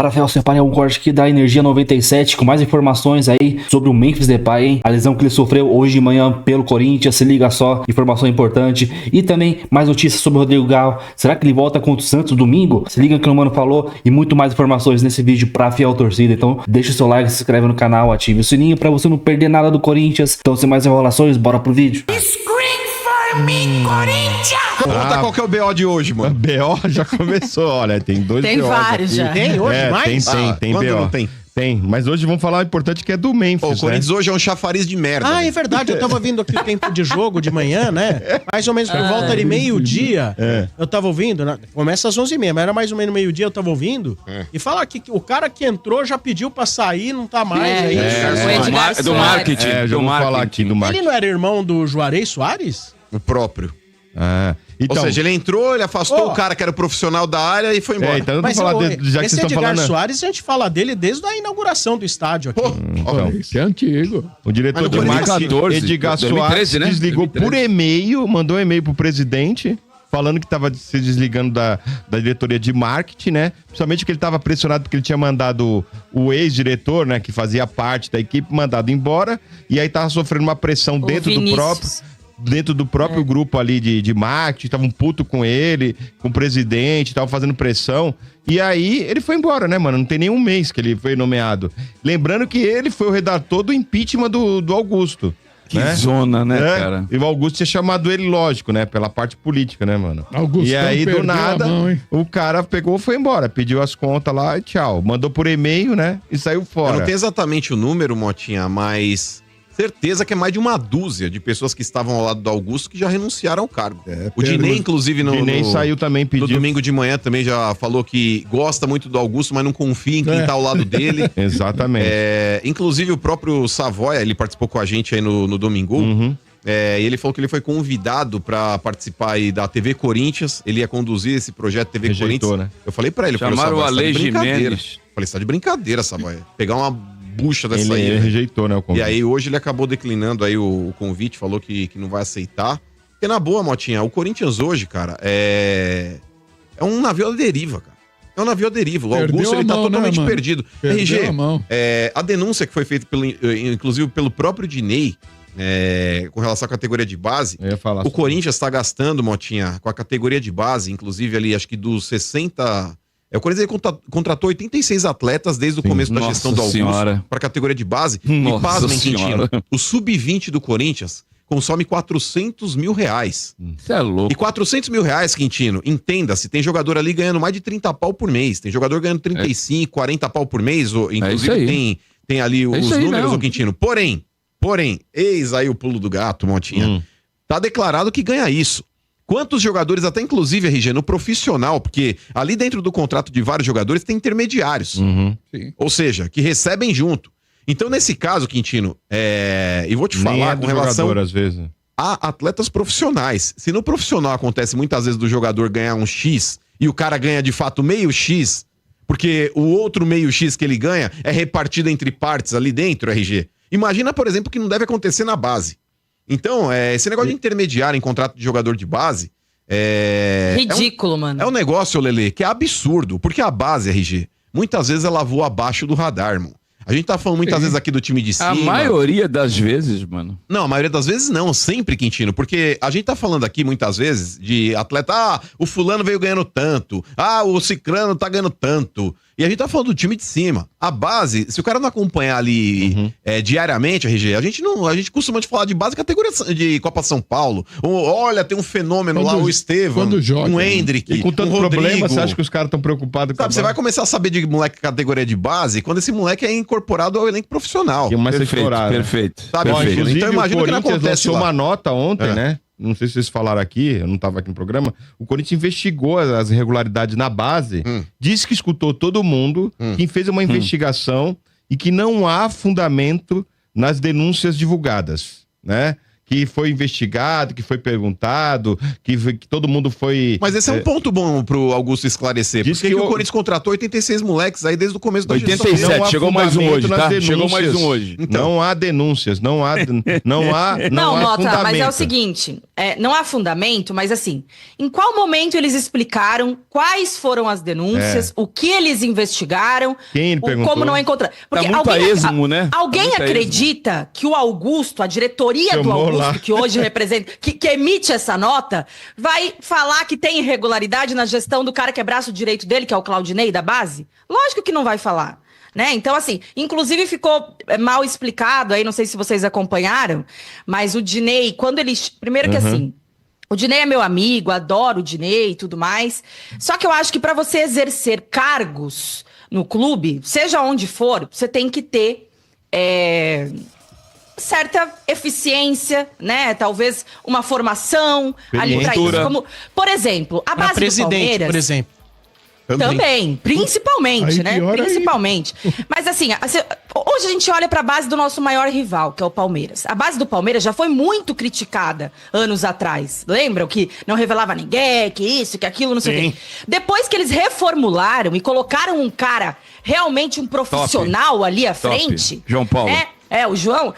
Rafael, separei um corte aqui da Energia 97 com mais informações aí sobre o Memphis Depay, hein? A lesão que ele sofreu hoje de manhã pelo Corinthians, se liga só, informação importante. E também mais notícias sobre o Rodrigo Galo. Será que ele volta contra o Santos domingo? Se liga que o mano falou e muito mais informações nesse vídeo pra fiel torcida. Então deixa o seu like, se inscreve no canal, ative o sininho pra você não perder nada do Corinthians. Então sem mais enrolações, bora pro vídeo. Conta qual que é o BO de hoje, mano. BO já começou, olha, tem dois BO. Tem vários aqui. já. Tem hoje mais? Tem Quando BO. não tem? Tem, mas hoje vamos falar o importante que é do Memphis, Pô, o Corinthians hoje é um chafariz de merda. Ah, é verdade, eu tava ouvindo aqui o tempo de jogo de manhã, né? Mais ou menos por volta de meio-dia. Eu tava ouvindo, né? Começa às 11h30, mas era mais ou menos meio-dia, eu tava ouvindo. E fala que o cara que entrou já pediu pra sair, não tá mais aí. Do marketing. já vou falar aqui do marketing. Ele não era irmão do Juarez Soares? O próprio. Então, Ou seja, ele entrou, ele afastou o cara que era o profissional da área e foi embora. então eu não vou falar já que vocês esse estão Edgar falando. Soares, a gente fala dele desde a inauguração do estádio aqui. Isso é antigo. O diretor de marketing, 2014, Edgar 2013, Soares, né? desligou 2013. por e-mail, mandou um e-mail pro presidente, falando que estava se desligando da diretoria de marketing, né? Principalmente que ele estava pressionado porque ele tinha mandado o ex-diretor, né, que fazia parte da equipe, mandado embora, e aí tava sofrendo uma pressão dentro do próprio grupo ali de marketing, estavam puto com ele, com o presidente, estavam fazendo pressão. E aí ele foi embora, né, mano? Não tem nem um mês que ele foi nomeado. Lembrando que ele foi o redator do impeachment do Augusto. Que zona, né, cara? E o Augusto tinha chamado ele, lógico, né? Pela parte política, né, mano? Augustão e aí, do perdeu nada, a mão, o cara pegou e foi embora. Pediu as contas lá e tchau. Mandou por e-mail, né? E saiu fora. Eu não tenho exatamente o número, Motinha, mas certeza que é mais de uma dúzia de pessoas que estavam ao lado do Augusto que já renunciaram ao cargo. O Dinei, inclusive, Dinei saiu também, pediu. No domingo de manhã também já falou que gosta muito do Augusto, mas não confia em quem tá ao lado dele. Exatamente. Inclusive o próprio Savoia, ele participou com a gente aí no domingo. E ele falou que ele foi convidado pra participar aí da TV Corinthians. Ele ia conduzir esse projeto TV Rejeitou, Corinthians. né? Eu falei pra ele, Chamaram o Ale Jimenez. Falei, você tá de brincadeira, Savoia. Pegar uma bucha dessa aí. Ele rejeitou, né, o convite. E aí hoje ele acabou declinando aí o convite, falou que não vai aceitar. Porque na boa, Motinha, o Corinthians hoje, cara, é um navio à deriva, cara. É um navio à deriva. O Augusto, ele tá totalmente perdido. RG, a denúncia que foi feita, inclusive pelo próprio Dinei, com relação à categoria de base, o Corinthians tá gastando, Motinha, com a categoria de base, inclusive ali, acho que dos 60... O Corinthians contratou 86 atletas desde o começo da gestão do Augusto para a categoria de base. E pasmem, Quintino, o sub-20 do Corinthians consome R$400 mil. Isso é louco. E R$400 mil, Quintino, entenda-se, tem jogador ali ganhando mais de 30 pau por mês. Tem jogador ganhando 35, 40 pau por mês. Inclusive tem ali os números, o Quintino. Porém, eis aí o pulo do gato, Montinha. Tá declarado que ganha isso. Quantos jogadores, até inclusive, RG, no profissional, porque ali dentro do contrato de vários jogadores tem intermediários. Ou seja, que recebem junto. Então, nesse caso, Quintino, e vou te falar com relação jogador, às vezes, a atletas profissionais. Se no profissional acontece muitas vezes do jogador ganhar um X e o cara ganha de fato meio X, porque o outro meio X que ele ganha é repartido entre partes ali dentro, RG. Imagina, por exemplo, que não deve acontecer na base. Então, esse negócio de intermediário em contrato de jogador de base ridículo, mano. É um negócio, Lelê, que é absurdo. Porque a base, RG, muitas vezes ela voa abaixo do radar, irmão. A gente tá falando muitas vezes aqui do time de cima. A maioria das vezes, mano. Não, a maioria das vezes não, sempre, Quintino. Porque a gente tá falando aqui muitas vezes de atleta, o fulano veio ganhando tanto, o cicrano tá ganhando tanto. E a gente tá falando do time de cima. A base, se o cara não acompanhar ali diariamente, RG, a gente costuma falar de base categoria de Copa São Paulo. Olha, tem um fenômeno lá, o Estevam, um Hendrick, e com tanto problema, você acha que os caras estão preocupados com você vai começar a saber de moleque categoria de base quando esse moleque é incorporado ao elenco profissional. Que é mais perfeito. Sabe, inclusive, então imagina o que acontece lá. Uma nota ontem, né? Não sei se vocês falaram aqui, eu não estava aqui no programa. O Corinthians investigou as irregularidades na base, disse que escutou todo mundo, que fez uma investigação e que não há fundamento nas denúncias divulgadas, né? Que foi investigado, que foi perguntado, que todo mundo foi... Mas esse é um ponto bom pro Augusto esclarecer. Por que o Corinthians contratou 86 moleques aí desde o começo da gestão? 87, chegou mais um hoje, tá? Chegou mais um hoje. Então, não há denúncias, não há Não, Mota, fundamento. mas é o seguinte, não há fundamento, mas assim, em qual momento eles explicaram quais foram as denúncias, o que eles investigaram, Quem perguntou? como não encontrar. Porque muito a esmo, né? Alguém Tá muito a acredita que o Augusto, a diretoria do Chamou Augusto, lá. que hoje representa, que emite essa nota, vai falar que tem irregularidade na gestão do cara que é braço direito dele, que é o Claudinei da base? Lógico que não vai falar. Né? Então, assim, inclusive ficou mal explicado aí, não sei se vocês acompanharam, mas o Dinei, quando ele... Primeiro que assim, o Dinei é meu amigo, adoro o Dinei e tudo mais, só que eu acho que para você exercer cargos no clube, seja onde for, você tem que ter certa eficiência, né? Talvez uma formação ali para isso. Como, por exemplo, a base do Palmeiras... por exemplo. Também, principalmente, Aí né? pior Principalmente. Mas assim, hoje a gente olha para a base do nosso maior rival, que é o Palmeiras. A base do Palmeiras já foi muito criticada anos atrás. Lembram que não revelava ninguém, que isso, que aquilo, não sei o quê. Depois que eles reformularam e colocaram um cara, realmente um profissional ali à frente... João Paulo. O João,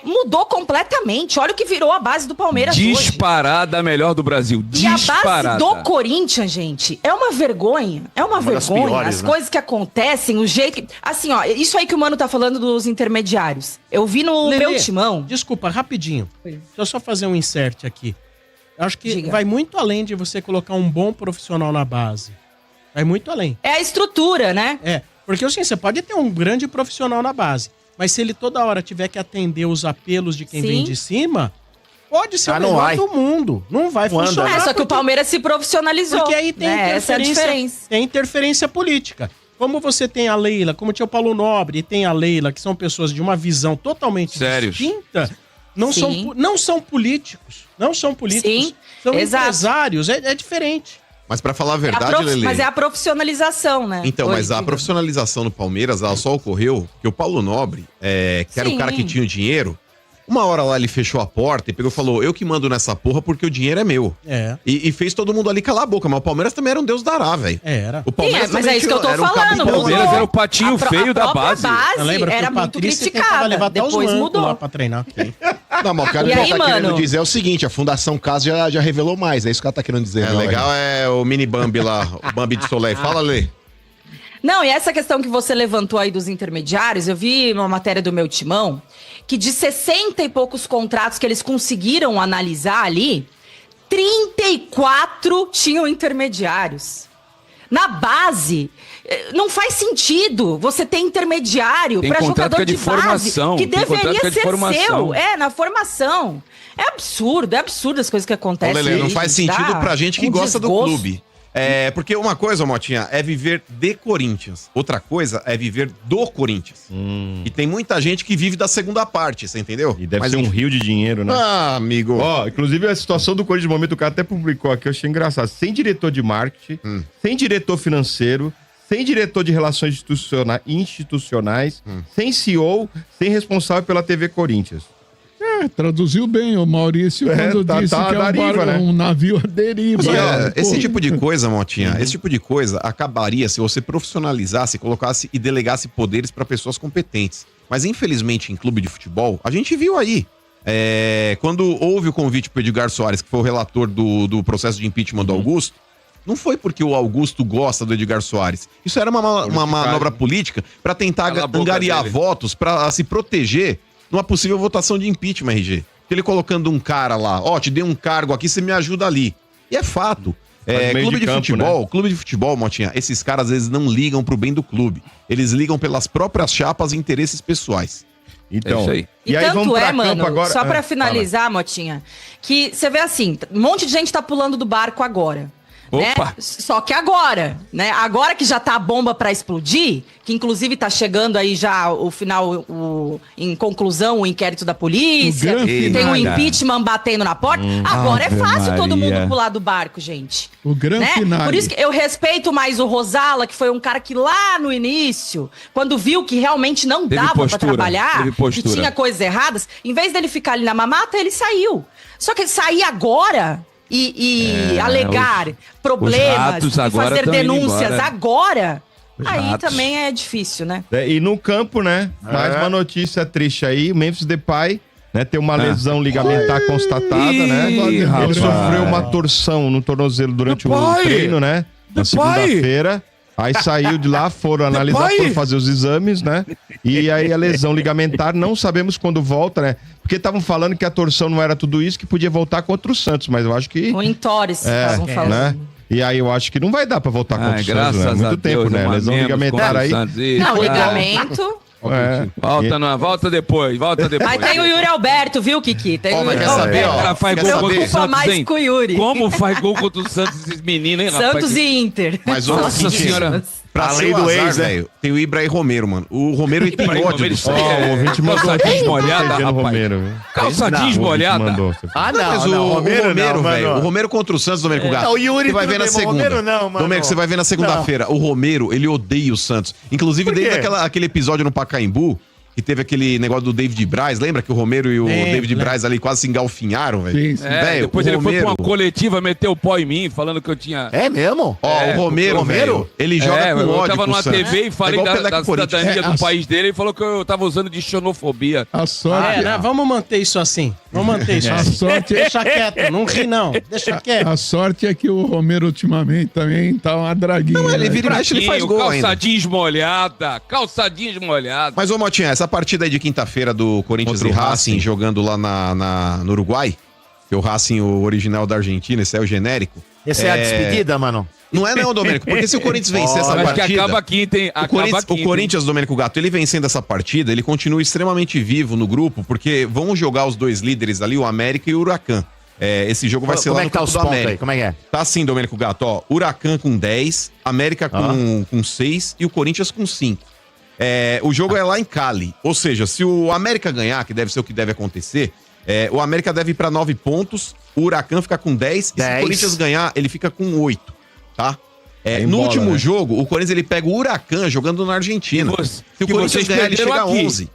mudou completamente. Olha o que virou a base do Palmeiras hoje. Disparada a melhor do Brasil. E a Disparada. base do Corinthians, gente, é uma vergonha. É uma vergonha. piores, As né? coisas que acontecem, o jeito que... Assim, ó, isso aí que o Mano tá falando dos intermediários. Eu vi no Lelê, meu timão. Desculpa, rapidinho. Deixa eu só fazer um insert aqui. Eu acho que Diga. vai muito além de você colocar um bom profissional na base. Vai muito além. É a estrutura, né? Porque assim, você pode ter um grande profissional na base, mas se ele toda hora tiver que atender os apelos de quem Sim. vem de cima, pode ser o não melhor vai. do mundo. Não vai funcionar. Só que o Palmeiras se profissionalizou. Porque aí tem né? Essa é a interferência, diferença. tem interferência política. Como você tem a Leila, como tinha o Paulo Nobre e tem a Leila, que são pessoas de uma visão totalmente Sérios. distinta, não Sim. são políticos. Não são políticos. Sim, São exato. empresários. É diferente. Mas pra falar a verdade, Lelê... Mas é a profissionalização, né? Então, Oi, mas a diga. profissionalização no Palmeiras, ela só ocorreu que o Paulo Nobre, que era o Sim. cara que tinha o dinheiro, uma hora lá ele fechou a porta e pegou e falou, eu que mando nessa porra porque o dinheiro é meu. E fez todo mundo ali calar a boca, mas o Palmeiras também era um deus dará, velho. Era. O Palmeiras Mas também é isso que eu tô era um falando. capitão O Palmeiras ali. era o patinho feio da base. Eu lembro que era o muito Patrícia tentava criticada. levar até os Depois mancos mudou. lá pra treinar. Não, mas o cara E aí, tá querendo mano? dizer é o seguinte, a Fundação Caso já revelou mais, é isso que ela tá querendo dizer. É né, legal, é o mini Bambi lá, o Bambi de Soleil. Fala, Lê. Não, e essa questão que você levantou aí dos intermediários, eu vi uma matéria do meu timão, que de 60 e poucos contratos que eles conseguiram analisar ali, 34 tinham intermediários. Na base, não faz sentido você ter intermediário Tem para contrato jogador que é de base, formação, que tem contrato deveria que é de ser formação. seu. Na formação. É absurdo as coisas que Ô, acontecem. Lelê, não aí, faz gente. sentido Dá pra gente que um gosta do desgosto. clube. Porque uma coisa, Motinha, é viver de Corinthians. Outra coisa é viver do Corinthians. E tem muita gente que vive da segunda parte, você entendeu? E deve ser um rio de dinheiro, né? Ah, amigo. Ó, inclusive a situação do Corinthians no momento, o cara até publicou aqui, eu achei engraçado. Sem diretor de marketing, sem diretor financeiro, sem diretor de relações institucionais, sem CEO, sem responsável pela TV Corinthians. Traduziu bem o Maurício quando disse que é um, deriva, né? um navio à deriva. Esse tipo de coisa, Motinha, esse tipo de coisa acabaria se você profissionalizasse, colocasse e delegasse poderes para pessoas competentes. Mas infelizmente em clube de futebol, a gente viu aí. Quando houve o convite pro Edgar Soares, que foi o relator do processo de impeachment do Augusto, não foi porque o Augusto gosta do Edgar Soares. Isso era uma manobra política para tentar Cala a boca angariar dele. votos, para se proteger numa possível votação de impeachment, RG. Ele colocando um cara lá, te dei um cargo aqui, você me ajuda ali. E é fato. meio Clube de de campo, futebol, clube de futebol, Motinha, esses caras às vezes não ligam pro bem do clube. Eles ligam pelas próprias chapas e interesses pessoais. Então, É isso aí. E aí tanto pra mano, campo agora. só pra Ah, finalizar, Motinha, que você vê assim, um monte de gente tá pulando do barco agora. Né? Opa! Só que agora, né? Agora que já tá a bomba pra explodir, que inclusive tá chegando aí já o final, em conclusão, o inquérito da polícia, O grande tem final. o impeachment batendo na porta. Agora Ave é fácil todo Maria. mundo pular do barco, gente. O grande Né? final. Por isso que eu respeito mais o Rosala, que foi um cara que lá no início, quando viu que realmente não Teve dava pra postura, trabalhar, teve que postura. tinha coisas erradas, em vez dele ficar ali na mamata, ele saiu. Só que sair agora e alegar problemas, ratos e agora fazer tão indo denúncias embora. agora, Os aí ratos. também é difícil, né? E no campo, né? Mais uma notícia triste aí. O Memphis Depay né? Tem uma lesão ligamentar constatada, né? Ele sofreu uma torção no tornozelo durante o treino, né? Na segunda-feira. Aí saiu de lá, foram analisar, foram fazer os exames, né? E aí a lesão ligamentar, não sabemos quando volta, né? Porque estavam falando que a torção não era tudo isso, que podia voltar contra o Santos, mas eu acho que... O Torres, estavam falando. Né? E aí eu acho que não vai dar pra voltar contra o Santos, né? Muito tempo, né? Lesão ligamentar aí. Não, ligamento... Volta depois. Mas tem o Yuri Alberto, viu, Kiki? Tem o Yuri Alberto. Ela faz gol contra o Preocupa Santos, mais hein? com o Yuri. Como faz gol contra o Santos, esses meninos, hein, rapaz? Santos e Inter. Mas, Nossa senhora. Pra além do ex, velho, tem o Ibrahim Romero, mano. O Romero ele tem ódio do Santos. O ouvinte mandou calçadinha esmolhada, rapaz. Romero, Calçadinha esmolhada. Mas o Romero, velho. O Romero contra o Santos, Domênico Gato. Não, o Yuri você vai ver na segunda. Domênico, você vai ver na segunda-feira. O Romero, ele odeia o Santos. Inclusive, desde aquele episódio no Pacaembu, que teve aquele negócio do David Braz, lembra que o Romero e o David Braz ali quase se engalfinharam, velho? Depois ele foi pra uma coletiva, meteu o pó em mim, falando que eu tinha... É mesmo? O Romero, velho, ele joga com ódio. Eu tava numa TV e falei da cidadania do país dele, ele falou que eu tava usando de xenofobia. A sorte... né? Vamos manter isso assim. Vamos manter isso assim. A sorte... Deixa quieto, não ri não. Deixa quieto. A sorte é que o Romero ultimamente também tá uma draguinha. Não, ele vira e mexe, ele faz gol ainda. Calçadinha esmolhada. Mas, ô Motinha, essa partida aí de quinta-feira do Corinthians e Racing jogando lá no Uruguai, que o Racing, o original da Argentina, esse é o genérico. Essa é a despedida, mano? Não é não, Domênico, porque se o Corinthians vencer essa partida... Acho que acaba quinta, hein? O Corinthians, Domênico Gato, ele vencendo essa partida, ele continua extremamente vivo no grupo, porque vão jogar os dois líderes ali, o América e o Huracan. Esse jogo vai ser lá no campo do América. Aí? Como é que é? Tá assim, Domênico Gato, ó. Huracan com 10, América com 6 e o Corinthians com 5. O jogo é lá em Cali. Ou seja, se o América ganhar, que deve ser o que deve acontecer, o América deve ir pra 9 pontos, o Huracan fica com 10 e se o Corinthians ganhar, ele fica com 8, tá? No último jogo, o Corinthians ele pega o Huracan jogando na Argentina. Se o Corinthians ganhar, ele chega a 11.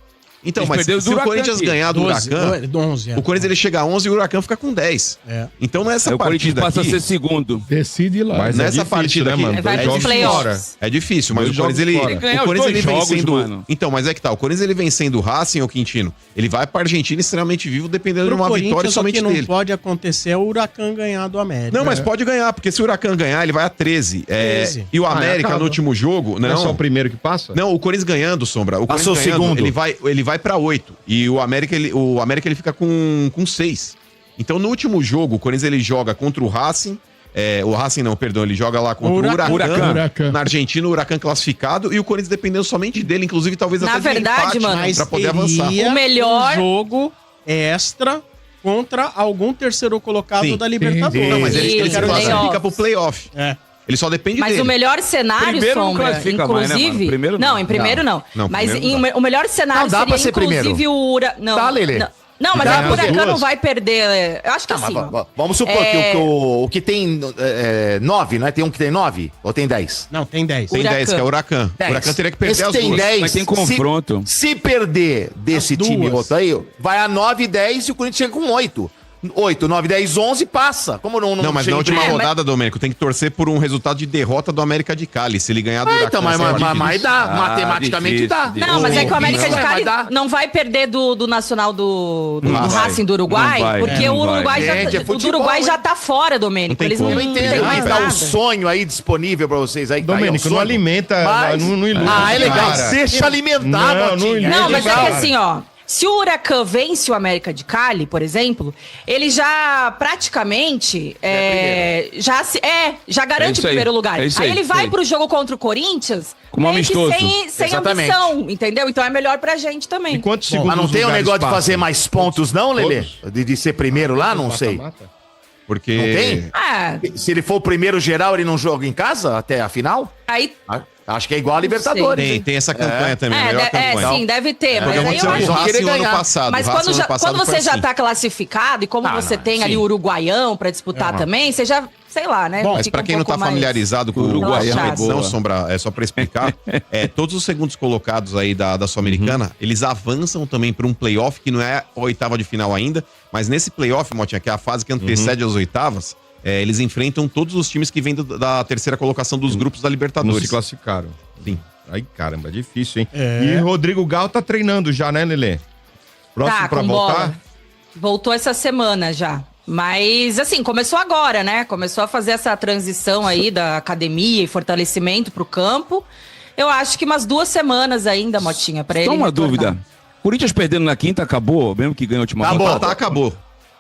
Então, mas se o Corinthians ganhar do Huracan, o Corinthians ele chega a 11 e o Huracan fica com 10. Então nessa partida o Corinthians passa a ser segundo. Decide lá. Mas nessa partida aqui, é difícil, mas o Corinthians ele vencendo... Então, mas é que tá, o Corinthians ele vencendo o Racing, o Quintino, ele vai pra Argentina extremamente vivo, dependendo de uma vitória somente dele. O que não pode acontecer é o Huracan ganhar do América. Não, mas pode ganhar, porque se o Huracan ganhar, ele vai a 13. E o América no último jogo... Não é só o primeiro que passa? Não, o Corinthians ganhando, Sombra. O Corinthians ganhando, ele vai pra 8. E o América ele fica com 6. Então, no último jogo, o Corinthians ele joga contra o Racing. O Racing não, perdão, ele joga lá contra o Huracan. Na Argentina, o Huracan classificado. E o Corinthians dependendo somente dele, inclusive talvez até de empate, mano, pra poder avançar. O melhor jogo extra contra algum terceiro colocado da Libertadores. Não, mas ele se classifica pro playoff. Ele só depende dele. Mas o melhor cenário, primeiro Sombra, não classifica inclusive... mais, né, mano? Primeiro não, em primeiro não. Mas o melhor cenário não, dá pra ser inclusive primeiro. o Huracan... Tá, Lelê. Não, mas o Huracan não vai perder... Eu acho que sim. Vamos supor que o que tem 9, não é? Tem um que tem 9? Ou tem 10? Não, tem 10. Tem 10, que é o Huracan. O Huracan teria que perder as duas. 10, mas tem confronto. Se perder desse time outro aí, vai a 9, 10 e o Corinthians chega com 8. 8, 9, 10, 11 passa. Como não mas na última rodada, Domênico, tem que torcer por um resultado de derrota do América de Cali. Se ele ganhar do Huracan... Então, mas dá. Matematicamente dá. Não, mas é que o América de Cali não vai perder do Nacional do Racing do Uruguai, porque o Uruguai já tá fora, Domênico. Eles não entendem. Mas tá o sonho aí disponível pra vocês aí. Domênico, não alimenta, não ilude. É legal. Deixa alimentar, Não, mas é que assim, ó... Se o Huracan vence o América de Cali, por exemplo, ele já praticamente já garante o primeiro lugar. Aí ele vai pro jogo contra o Corinthians como amistoso. Sem ambição, entendeu? Então é melhor pra gente também. E quantos segundos? Mas não tem o negócio de fazer mais pontos, não, Lelê? De ser primeiro lá? Não sei. Porque... Não tem? Se ele for o primeiro geral, ele não joga em casa até a final? Aí... Acho que é igual a Libertadores. Tem essa campanha também, melhor campanha. Sim, deve ter. Mas aí eu acho que ano passado. Mas quando você já tá classificado e como você tem ali o Uruguaião pra disputar também, você já, sei lá, né? Bom, mas pra quem não tá familiarizado com o Uruguaião, não, Sombra, é só pra explicar, todos os segundos colocados aí da Sul-Americana, eles avançam também pra um playoff, que não é a oitava de final ainda, mas nesse playoff, Motinha, que é a fase que antecede as oitavas, eles enfrentam todos os times que vêm da terceira colocação dos grupos da Libertadores. Não se classificaram. Sim. Ai, caramba, difícil, hein? E Rodrigo Gal tá treinando já, né, Lelê? Próximo pra voltar? Voltou essa semana já. Mas, assim, começou agora, né? Começou a fazer essa transição aí da academia e fortalecimento pro campo. Eu acho que umas 2 semanas ainda, Motinha, pra ele Só uma retornar. dúvida. Corinthians perdendo na quinta, acabou? Mesmo que ganhou a última Acabou, rodada? acabou.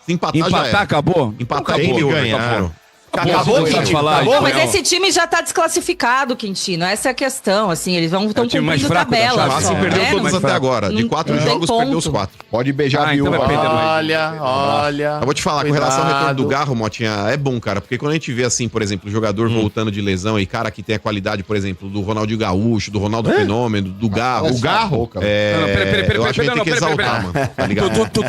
Se empatar, já Empatar, era. acabou? Empatar Tem que acabou. ganhar. Acabou, Quintino? falar, Acabou? Não, mas Espanhol. esse time já tá desclassificado, Quintino. Essa é a questão, assim, eles estão É o time mais cumprindo fraco da tabela. chave. Massa só, perdeu né? todos Não- até agora. De não 4 tem jogos, ponto. perdeu os 4. Pode beijar a então viúva. vai perder mais. Olha. Eu vou te falar, com relação ao retorno do Cuidado. Garro, Motinha, é bom, cara, porque quando a gente vê, assim, por exemplo, o jogador voltando de lesão e cara que tem a qualidade, por exemplo, do Ronaldinho Gaúcho, do Ronaldo Fenômeno, do Garro. O Garro? É, Não, peraí, eu acho que a gente tem que exaltar, mano. Tá ligado? Tu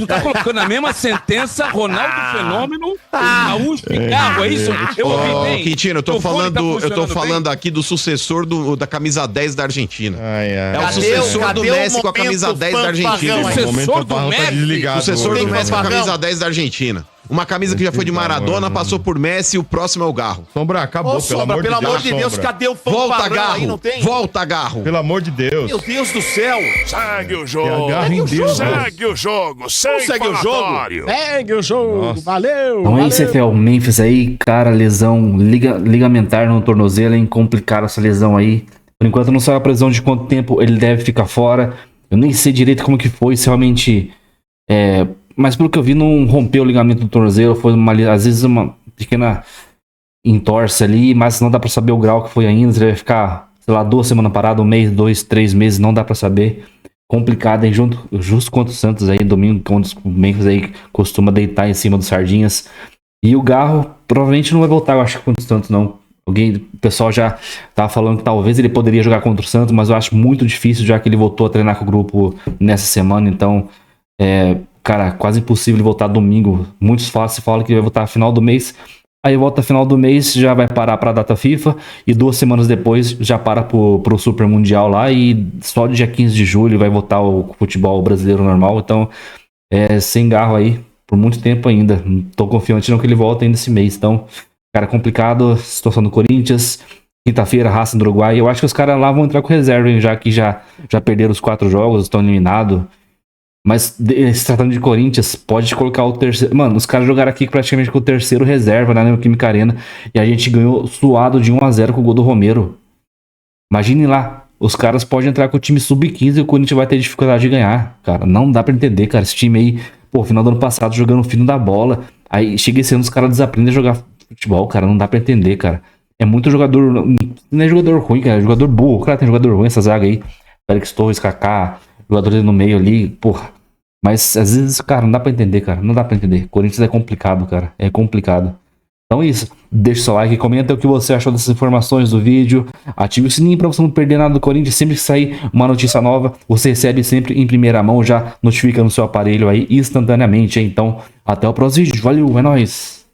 tá colocando na mesma sentença Ronaldo Fenômeno, Gaúcho e Garro, é isso? Eu ouvi Ô, bem. Quintino, eu tô Teu fone tá funcionando falando aqui do sucessor da camisa 10 da Argentina. Ai, ai. É o Cadê sucessor cadê do Messi com a camisa 10 da Argentina. fanfarrão aí? Sucessor No momento, do o Barro tá Messi? desligado Sucessor hoje, do Messi com a Farrão. camisa 10 da Argentina. Uma camisa que já foi de Maradona, passou por Messi e o próximo é o Garro. Sombra, acabou, Ô, Sombra, pelo amor de Deus, Sombra. cadê o Volta, fanfarrão aí? Não Garro! tem? Volta, Garro! Pelo amor de Deus. Meu Deus do céu. Segue o jogo. Agarra em Deus. Segue o jogo. Sem segue o jogo? falatório. Segue o jogo. Valeu. Então é isso, Efel. Memphis aí, cara, lesão ligamentar no tornozelo, hein? Complicado essa lesão aí. Por enquanto não sabe a previsão de quanto tempo ele deve ficar fora. Eu nem sei direito como que foi, se realmente... mas pelo que eu vi, não rompeu o ligamento do tornozelo. Foi às vezes uma pequena entorse ali, mas não dá pra saber o grau que foi ainda. Se ele vai ficar, sei lá, 2 semanas parado, 1 mês, 2, 3 meses, não dá pra saber. Complicado, hein? Justo contra o Santos aí, domingo, quando o Memphis aí costuma deitar em cima dos Sardinhas. E o Garro provavelmente não vai voltar, eu acho, contra o Santos, não. O pessoal já tava falando que talvez ele poderia jogar contra o Santos, mas eu acho muito difícil, já que ele voltou a treinar com o grupo nessa semana. Então, cara, quase impossível ele voltar domingo. Muitos falam que ele vai voltar no final do mês. Aí volta no final do mês, já vai parar pra data FIFA. E 2 semanas depois já para pro Super Mundial lá. E só dia 15 de julho vai voltar o futebol brasileiro normal. Então, sem Garro aí por muito tempo ainda. Não tô confiante não que ele volta ainda esse mês. Então, cara, complicado. Situação do Corinthians. Quinta-feira, Raça no Uruguai. Eu acho que os caras lá vão entrar com reserva, hein, já que já perderam os 4 jogos, estão eliminados. Mas se tratando de Corinthians, pode colocar o terceiro. Mano, os caras jogaram aqui praticamente com o terceiro reserva na Neoquímica Arena. E a gente ganhou suado de 1-0 com o gol do Romero. Imagine lá. Os caras podem entrar com o time sub-15 e o Corinthians vai ter dificuldade de ganhar. Cara, não dá pra entender, cara. Esse time aí, pô, final do ano passado jogando o fino da bola. Aí chega esse ano os caras desaprendem a jogar futebol, cara. Não dá pra entender, cara. É muito jogador. Não é jogador ruim, cara. É jogador burro. Claro, tem jogador ruim essa zaga aí. Félix Torres, Kaká, jogadores no meio ali, porra. Mas às vezes, cara, não dá pra entender, cara. Não dá pra entender. Corinthians é complicado, cara. É complicado. Então é isso. Deixa o seu like, comenta o que você achou dessas informações do vídeo. Ative o sininho pra você não perder nada do Corinthians. Sempre que sair uma notícia nova, você recebe sempre em primeira mão. Já notifica no seu aparelho aí instantaneamente. Então, até o próximo vídeo. Valeu, é nóis.